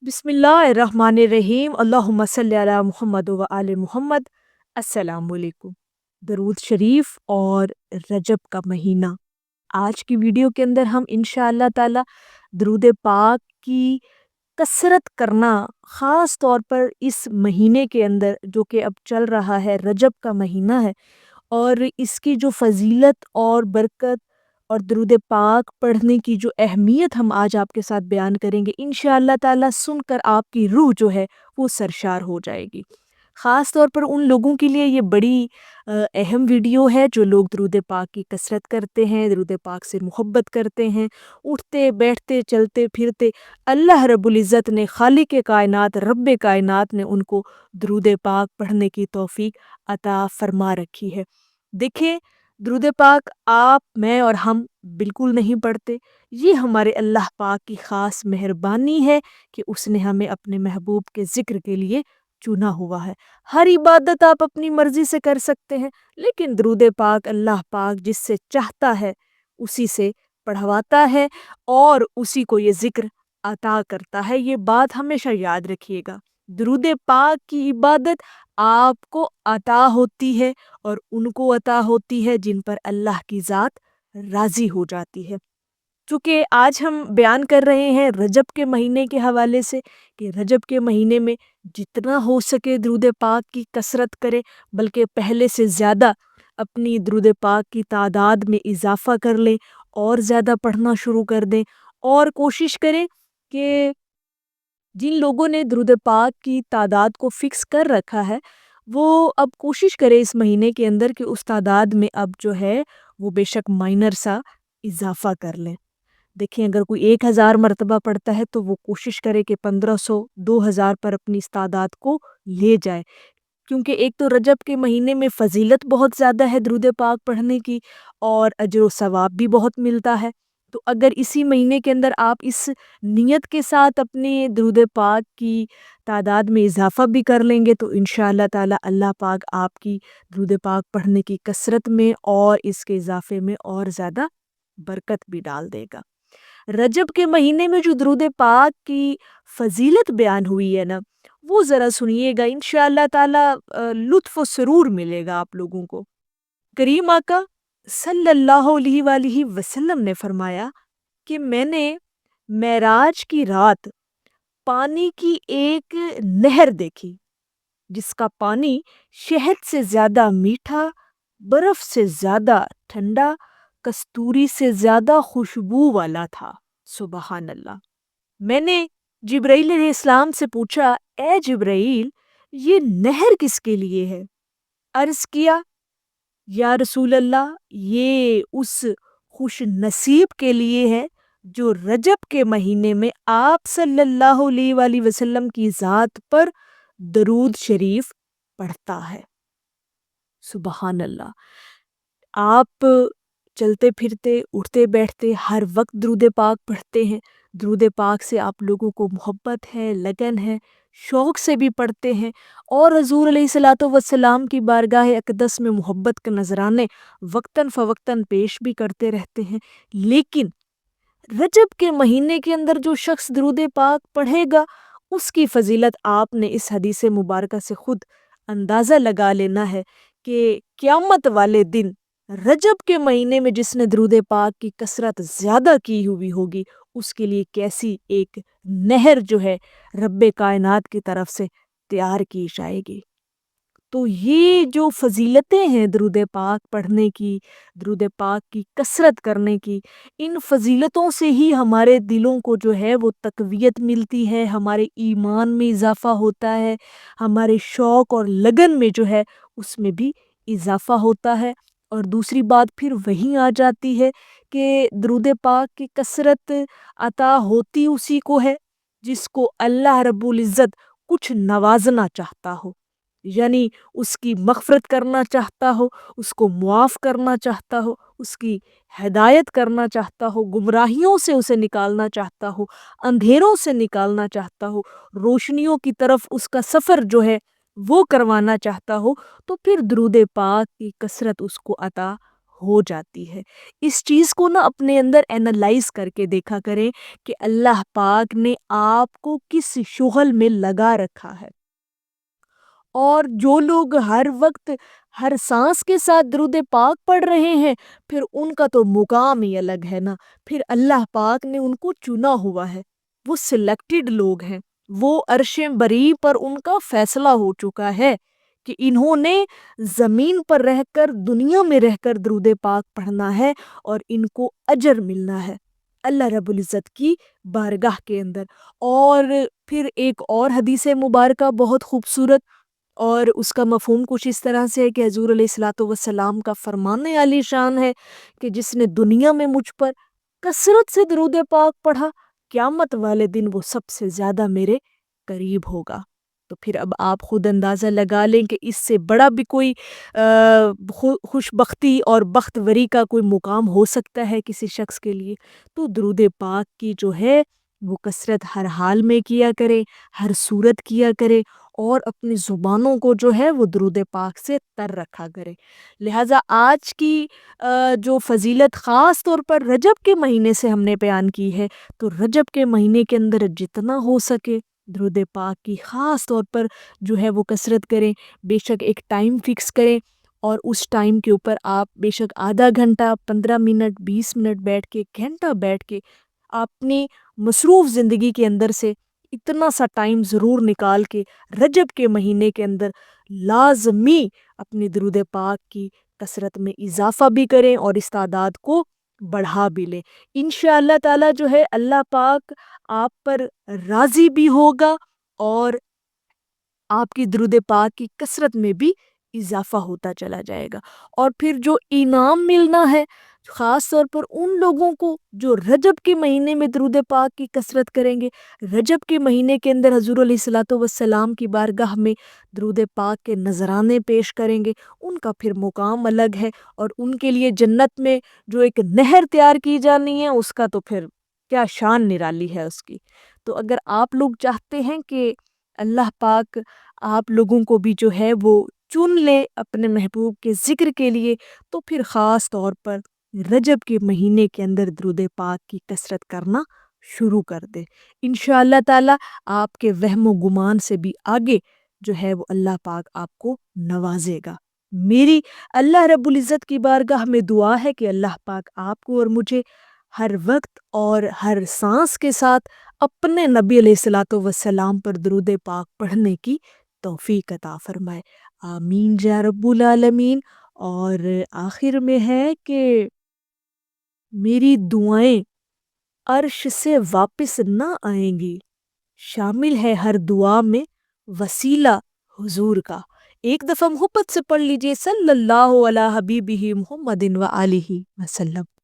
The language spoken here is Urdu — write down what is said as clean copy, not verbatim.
بسم اللہ الرحمن الرحیم اللہم صلی علی محمد و آل محمد۔ السلام علیکم۔ درود شریف اور رجب کا مہینہ، آج کی ویڈیو کے اندر ہم انشاءاللہ تعالی درود پاک کی کثرت کرنا، خاص طور پر اس مہینے کے اندر جو کہ اب چل رہا ہے، رجب کا مہینہ ہے، اور اس کی جو فضیلت اور برکت اور درود پاک پڑھنے کی جو اہمیت ہم آج آپ کے ساتھ بیان کریں گے، انشاءاللہ تعالی سن کر آپ کی روح جو ہے وہ سرشار ہو جائے گی۔ خاص طور پر ان لوگوں کے لیے یہ بڑی اہم ویڈیو ہے جو لوگ درود پاک کی کثرت کرتے ہیں، درود پاک سے محبت کرتے ہیں، اٹھتے بیٹھتے چلتے پھرتے اللہ رب العزت نے، خالق کائنات رب کائنات نے ان کو درود پاک پڑھنے کی توفیق عطا فرما رکھی ہے۔ دیکھیں، درود پاک آپ، میں اور ہم بالکل نہیں پڑھتے، یہ ہمارے اللہ پاک کی خاص مہربانی ہے کہ اس نے ہمیں اپنے محبوب کے ذکر کے لیے چنا ہوا ہے۔ ہر عبادت آپ اپنی مرضی سے کر سکتے ہیں، لیکن درود پاک اللہ پاک جس سے چاہتا ہے اسی سے پڑھواتا ہے اور اسی کو یہ ذکر عطا کرتا ہے۔ یہ بات ہمیشہ یاد رکھیے گا، درود پاک کی عبادت آپ کو عطا ہوتی ہے اور ان کو عطا ہوتی ہے جن پر اللہ کی ذات راضی ہو جاتی ہے۔ چونکہ آج ہم بیان کر رہے ہیں رجب کے مہینے کے حوالے سے کہ رجب کے مہینے میں جتنا ہو سکے درود پاک کی کثرت کرے، بلکہ پہلے سے زیادہ اپنی درود پاک کی تعداد میں اضافہ کر لیں اور زیادہ پڑھنا شروع کر دیں، اور کوشش کریں کہ جن لوگوں نے درود پاک کی تعداد کو فکس کر رکھا ہے وہ اب کوشش کرے اس مہینے کے اندر کہ اس تعداد میں اب جو ہے وہ بے شک مائنر سا اضافہ کر لیں۔ دیکھیں، اگر کوئی 1000 مرتبہ پڑھتا ہے تو وہ کوشش کرے کہ 1500 2000 پر اپنی اس تعداد کو لے جائے، کیونکہ ایک تو رجب کے مہینے میں فضیلت بہت زیادہ ہے درود پاک پڑھنے کی، اور اجر و ثواب بھی بہت ملتا ہے۔ تو اگر اسی مہینے کے اندر آپ اس نیت کے ساتھ اپنے درود پاک کی تعداد میں اضافہ بھی کر لیں گے تو انشاءاللہ تعالی اللہ پاک آپ کی درود پاک پڑھنے کی کثرت میں اور اس کے اضافے میں اور زیادہ برکت بھی ڈال دے گا۔ رجب کے مہینے میں جو درود پاک کی فضیلت بیان ہوئی ہے نا، وہ ذرا سنیے گا، انشاءاللہ تعالی لطف و سرور ملے گا آپ لوگوں کو۔ کریم آقا صلی اللہ علیہ وآلہ وسلم نے فرمایا کہ میں نے معراج کی رات پانی کی ایک نہر دیکھی جس کا پانی شہد سے زیادہ میٹھا، برف سے زیادہ ٹھنڈا، کستوری سے زیادہ خوشبو والا تھا۔ سبحان اللہ۔ میں نے جبرائیل علیہ السلام سے پوچھا، اے جبرائیل، یہ نہر کس کے لیے ہے؟ عرض کیا، یا رسول اللہ، یہ اس خوش نصیب کے لیے ہے جو رجب کے مہینے میں آپ صلی اللہ علیہ وآلہ وسلم کی ذات پر درود شریف پڑھتا ہے۔ سبحان اللہ۔ آپ چلتے پھرتے اٹھتے بیٹھتے ہر وقت درود پاک پڑھتے ہیں، درود پاک سے آپ لوگوں کو محبت ہے، لگن ہے، شوق سے بھی پڑھتے ہیں، اور حضور علیہ الصلوۃ والسلام کی بارگاہ اقدس میں محبت کے نذرانے وقتاً فوقتاً پیش بھی کرتے رہتے ہیں۔ لیکن رجب کے مہینے کے اندر جو شخص درود پاک پڑھے گا اس کی فضیلت آپ نے اس حدیث مبارکہ سے خود اندازہ لگا لینا ہے کہ قیامت والے دن رجب کے مہینے میں جس نے درود پاک کی کثرت زیادہ کی ہوئی ہوگی اس کے لیے کیسی ایک نہر جو ہے رب کائنات کی طرف سے تیار کی جائے گی۔ تو یہ جو فضیلتیں ہیں درود پاک پڑھنے کی، درود پاک کی کثرت کرنے کی، ان فضیلتوں سے ہی ہمارے دلوں کو جو ہے وہ تقویت ملتی ہے، ہمارے ایمان میں اضافہ ہوتا ہے، ہمارے شوق اور لگن میں جو ہے اس میں بھی اضافہ ہوتا ہے۔ اور دوسری بات پھر وہیں آ جاتی ہے کہ درود پاک کی کثرت عطا ہوتی اسی کو ہے جس کو اللہ رب العزت کچھ نوازنا چاہتا ہو، یعنی اس کی مغفرت کرنا چاہتا ہو، اس کو معاف کرنا چاہتا ہو، اس کی ہدایت کرنا چاہتا ہو، گمراہیوں سے اسے نکالنا چاہتا ہو، اندھیروں سے نکالنا چاہتا ہو، روشنیوں کی طرف اس کا سفر جو ہے وہ کروانا چاہتا ہو، تو پھر درود پاک کی کثرت اس کو عطا ہو جاتی ہے۔ اس چیز کو نا اپنے اندر اینالائز کر کے دیکھا کریں کہ اللہ پاک نے آپ کو کس شغل میں لگا رکھا ہے۔ اور جو لوگ ہر وقت ہر سانس کے ساتھ درود پاک پڑھ رہے ہیں، پھر ان کا تو مقام ہی الگ ہے نا۔ پھر اللہ پاک نے ان کو چنا ہوا ہے، وہ سلیکٹڈ لوگ ہیں، وہ عرش بری پر ان کا فیصلہ ہو چکا ہے کہ انہوں نے زمین پر رہ کر، دنیا میں رہ کر درود پاک پڑھنا ہے اور ان کو اجر ملنا ہے اللہ رب العزت کی بارگاہ کے اندر۔ اور پھر ایک اور حدیث مبارکہ بہت خوبصورت، اور اس کا مفہوم کچھ اس طرح سے ہے کہ حضور علیہ الصلوۃ والسلام کا فرمان عالی شان ہے کہ جس نے دنیا میں مجھ پر کثرت سے درود پاک پڑھا، قیامت والے دن وہ سب سے زیادہ میرے قریب ہوگا۔ تو پھر اب آپ خود اندازہ لگا لیں کہ اس سے بڑا بھی کوئی خوش بختی اور بخت وری کا کوئی مقام ہو سکتا ہے کسی شخص کے لیے۔ تو درود پاک کی جو ہے وہ کثرت ہر حال میں کیا کرے، ہر صورت کیا کرے، اور اپنی زبانوں کو جو ہے وہ درود پاک سے تر رکھا کرے۔ لہٰذا آج کی جو فضیلت خاص طور پر رجب کے مہینے سے ہم نے بیان کی ہے، تو رجب کے مہینے کے اندر جتنا ہو سکے درود پاک کی خاص طور پر جو ہے وہ کثرت کریں۔ بے شک ایک ٹائم فکس کریں، اور اس ٹائم کے اوپر آپ بے شک آدھا گھنٹہ، 15 منٹ، 20 منٹ بیٹھ کے، گھنٹہ بیٹھ کے اپنی مصروف زندگی کے اندر سے اتنا سا ٹائم ضرور نکال کے رجب کے مہینے کے اندر لازمی اپنی درود پاک کی کثرت میں اضافہ بھی کریں اور اس تعداد کو بڑھا بھی لیں۔ انشاءاللہ تعالی جو ہے اللہ پاک آپ پر راضی بھی ہوگا، اور آپ کی درود پاک کی کثرت میں بھی اضافہ ہوتا چلا جائے گا۔ اور پھر جو انعام ملنا ہے خاص طور پر ان لوگوں کو جو رجب کے مہینے میں درود پاک کی کثرت کریں گے، رجب کے مہینے کے اندر حضور علیہ الصلوۃ والسلام کی بارگاہ میں درود پاک کے نذرانے پیش کریں گے، ان کا پھر مقام الگ ہے، اور ان کے لیے جنت میں جو ایک نہر تیار کی جانی ہے اس کا تو پھر کیا شان نرالی ہے اس کی۔ تو اگر آپ لوگ چاہتے ہیں کہ اللہ پاک آپ لوگوں کو بھی جو ہے وہ چن لے اپنے محبوب کے ذکر کے لیے، تو پھر خاص طور پر رجب کے مہینے کے اندر درود پاک کی کثرت کرنا شروع کر دے۔ انشاءاللہ تعالی آپ کے وہم و گمان سے بھی آگے جو ہے وہ اللہ پاک آپ کو نوازے گا۔ میری اللہ رب العزت کی بارگاہ میں دعا ہے کہ اللہ پاک آپ کو اور مجھے ہر وقت اور ہر سانس کے ساتھ اپنے نبی علیہ الصلوۃ والسلام پر درود پاک پڑھنے کی توفیق عطا فرمائے۔ آمین یا رب العالمین۔ اور آخر میں ہے کہ میری دعائیں عرش سے واپس نہ آئیں گی، شامل ہے ہر دعا میں وسیلہ حضور کا۔ ایک دفعہ محبت سے پڑھ لیجئے صلی اللہ علیہ حبیبہ محمد و آلہ وسلم۔